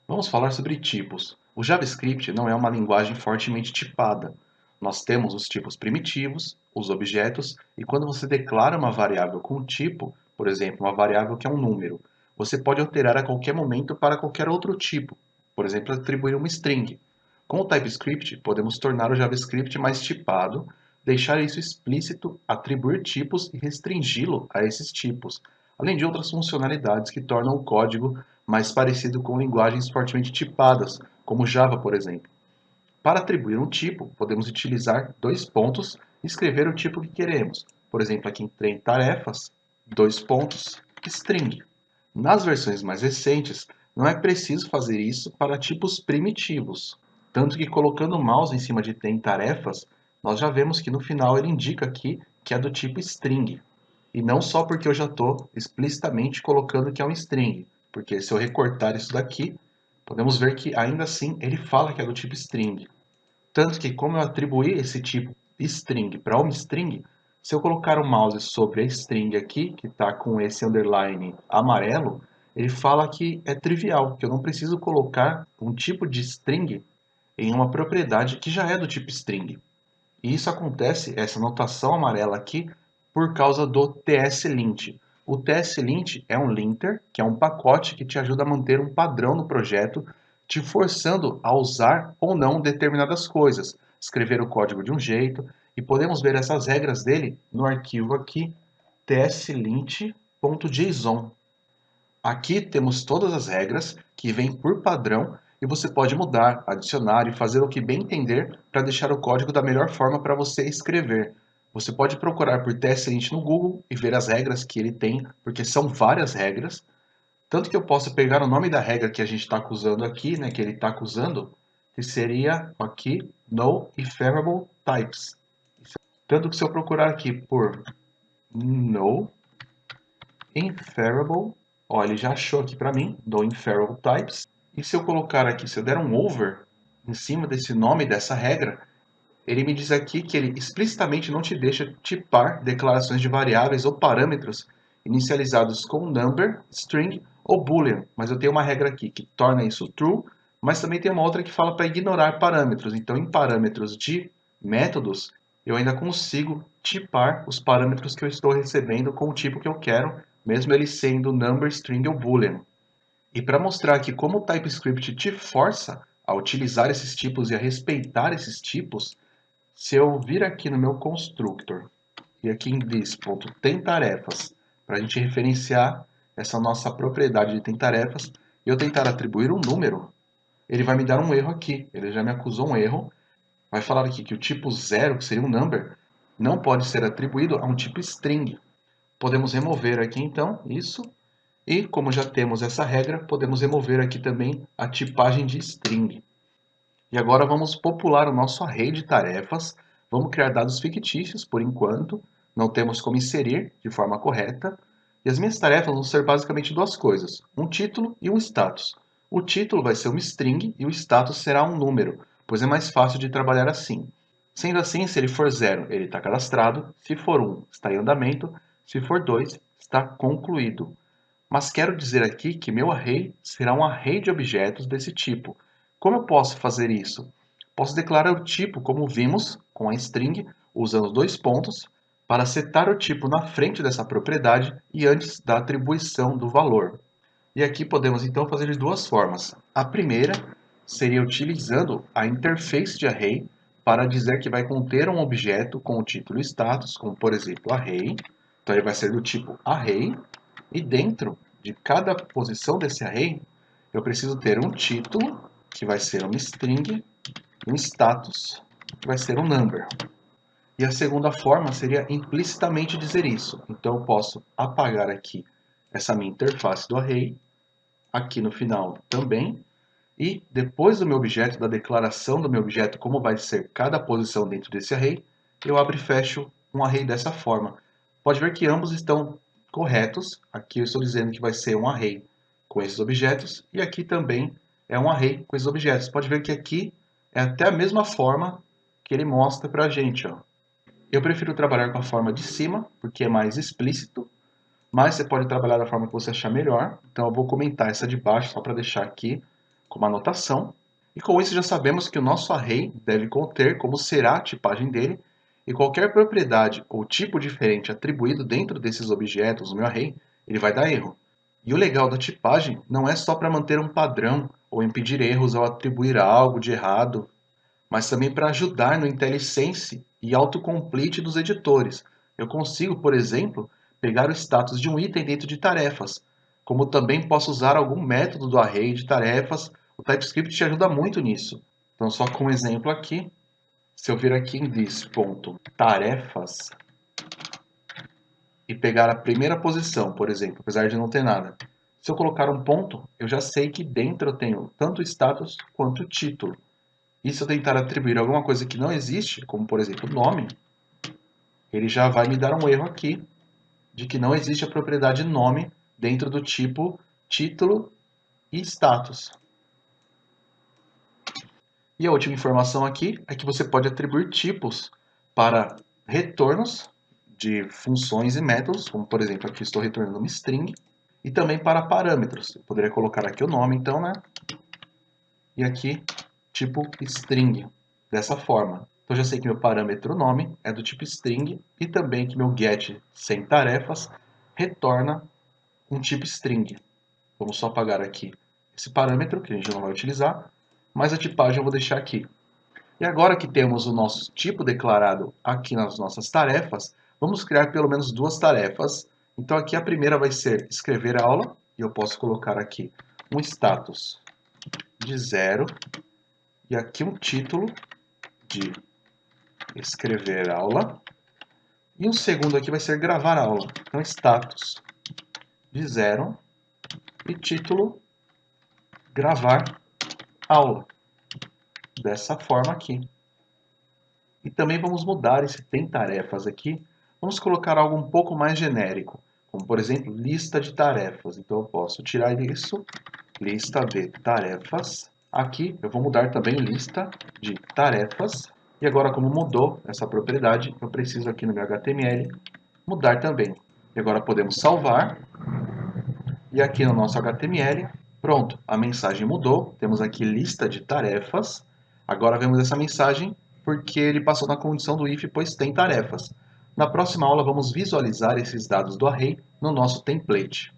Vamos falar sobre tipos. O JavaScript não é uma linguagem fortemente tipada. Nós temos os tipos primitivos, os objetos, e quando você declara uma variável com um tipo, por exemplo, uma variável que é um número, você pode alterar a qualquer momento para qualquer outro tipo, por exemplo, atribuir uma string. Com o TypeScript, podemos tornar o JavaScript mais tipado, deixar isso explícito, atribuir tipos e restringi-lo a esses tipos, além de outras funcionalidades que tornam o código mais parecido com linguagens fortemente tipadas, como Java, por exemplo. Para atribuir um tipo, podemos utilizar dois pontos e escrever o tipo que queremos. Por exemplo, aqui em tarefas, dois pontos, string. Nas versões mais recentes, não é preciso fazer isso para tipos primitivos. Tanto que colocando o mouse em cima de tem tarefas, nós já vemos que no final ele indica aqui que é do tipo string. E não só porque eu já estou explicitamente colocando que é um string, porque se eu recortar isso daqui, podemos ver que ainda assim ele fala que é do tipo string. Tanto que como eu atribuí esse tipo string para uma string, se eu colocar o mouse sobre a string aqui, que está com esse underline amarelo, ele fala que é trivial, que eu não preciso colocar um tipo de string em uma propriedade que já é do tipo string. E isso acontece, essa notação amarela aqui, por causa do TS-lint. O TS-lint é um linter, que é um pacote que te ajuda a manter um padrão no projeto, te forçando a usar ou não determinadas coisas, escrever o código de um jeito, e podemos ver essas regras dele no arquivo aqui, tslint.json. Aqui temos todas as regras que vêm por padrão e você pode mudar, adicionar e fazer o que bem entender para deixar o código da melhor forma para você escrever. Você pode procurar por TSLint no Google e ver as regras que ele tem, porque são várias regras. Tanto que eu posso pegar o nome da regra que a gente está acusando aqui, né, que ele está acusando, que seria aqui no inferible types. Tanto que se eu procurar aqui por no Inferable, ó, ele já achou aqui para mim, do Inferable Types. E se eu colocar aqui, se eu der um over em cima desse nome, dessa regra, ele me diz aqui que ele explicitamente não te deixa tipar declarações de variáveis ou parâmetros inicializados com number, string ou boolean. Mas eu tenho uma regra aqui que torna isso true, mas também tem uma outra que fala para ignorar parâmetros. Então, em parâmetros de métodos, eu ainda consigo tipar os parâmetros que eu estou recebendo com o tipo que eu quero, mesmo ele sendo number, string ou boolean. E para mostrar aqui como o TypeScript te força a utilizar esses tipos e a respeitar esses tipos, se eu vir aqui no meu constructor e aqui em this.temtarefas, para a gente referenciar essa nossa propriedade de temtarefas, e eu tentar atribuir um número, ele vai me dar um erro aqui. Ele já me acusou um erro. Vai falar aqui que o tipo 0, que seria um number, não pode ser atribuído a um tipo string. Podemos remover aqui então isso. E como já temos essa regra, podemos remover aqui também a tipagem de string. E agora vamos popular o nosso array de tarefas. Vamos criar dados fictícios por enquanto. Não temos como inserir de forma correta. E as minhas tarefas vão ser basicamente duas coisas: um título e um status. O título vai ser uma string e o status será um número, pois é mais fácil de trabalhar assim. Sendo assim, se ele for 0, ele está cadastrado. Se for 1, está em andamento. Se for 2, está concluído. Mas quero dizer aqui que meu array será um array de objetos desse tipo. Como eu posso fazer isso? Posso declarar o tipo, como vimos, com a string, usando dois pontos, para setar o tipo na frente dessa propriedade e antes da atribuição do valor. E aqui podemos então fazer de duas formas. A primeira seria utilizando a interface de array para dizer que vai conter um objeto com o título e status, como por exemplo array. Então ele vai ser do tipo array, e dentro de cada posição desse array, eu preciso ter um título, que vai ser uma string, e um status, que vai ser um number. E a segunda forma seria implicitamente dizer isso. Então eu posso apagar aqui essa minha interface do array, aqui no final também, e depois do meu objeto, da declaração do meu objeto, como vai ser cada posição dentro desse array, eu abro e fecho um array dessa forma. Pode ver que ambos estão corretos. Aqui eu estou dizendo que vai ser um array com esses objetos, e aqui também é um array com esses objetos. Pode ver que aqui é até a mesma forma que ele mostra para a gente. Ó. Eu prefiro trabalhar com a forma de cima, porque é mais explícito, mas você pode trabalhar da forma que você achar melhor. Então eu vou comentar essa de baixo só para deixar aqui como anotação. E com isso já sabemos que o nosso array deve conter como será a tipagem dele, e qualquer propriedade ou tipo diferente atribuído dentro desses objetos no meu array, ele vai dar erro. E o legal da tipagem não é só para manter um padrão ou impedir erros ao atribuir algo de errado, mas também para ajudar no IntelliSense e autocomplete dos editores. Eu consigo, por exemplo, pegar o status de um item dentro de tarefas, como também posso usar algum método do array de tarefas. O TypeScript te ajuda muito nisso. Então, só com um exemplo aqui, se eu vir aqui em this.tarefas e pegar a primeira posição, por exemplo, apesar de não ter nada, se eu colocar um ponto, eu já sei que dentro eu tenho tanto status quanto título. E se eu tentar atribuir alguma coisa que não existe, como por exemplo nome, ele já vai me dar um erro aqui de que não existe a propriedade nome dentro do tipo título e status. E a última informação aqui é que você pode atribuir tipos para retornos de funções e métodos, como por exemplo aqui estou retornando uma string, e também para parâmetros. Eu poderia colocar aqui o nome então, né? E aqui tipo string, dessa forma. Então já sei que meu parâmetro nome é do tipo string e também que meu get sem tarefas retorna um tipo string. Vamos só apagar aqui esse parâmetro que a gente não vai utilizar, mas a tipagem eu vou deixar aqui. E agora que temos o nosso tipo declarado aqui nas nossas tarefas, vamos criar pelo menos duas tarefas. Então aqui a primeira vai ser escrever aula, e eu posso colocar aqui um status de 0 e aqui um título de escrever aula. E o segundo aqui vai ser gravar aula. Então status de 0 e título gravar aula. Dessa forma aqui. E também vamos mudar esse tem tarefas aqui. Vamos colocar algo um pouco mais genérico, como por exemplo, lista de tarefas. Então eu posso tirar isso, lista de tarefas. Aqui eu vou mudar também lista de tarefas. E agora, como mudou essa propriedade, eu preciso aqui no meu HTML mudar também. E agora podemos salvar. E aqui no nosso HTML, pronto, a mensagem mudou. Temos aqui lista de tarefas. Agora vemos essa mensagem porque ele passou na condição do if, pois tem tarefas. Na próxima aula vamos visualizar esses dados do array no nosso template.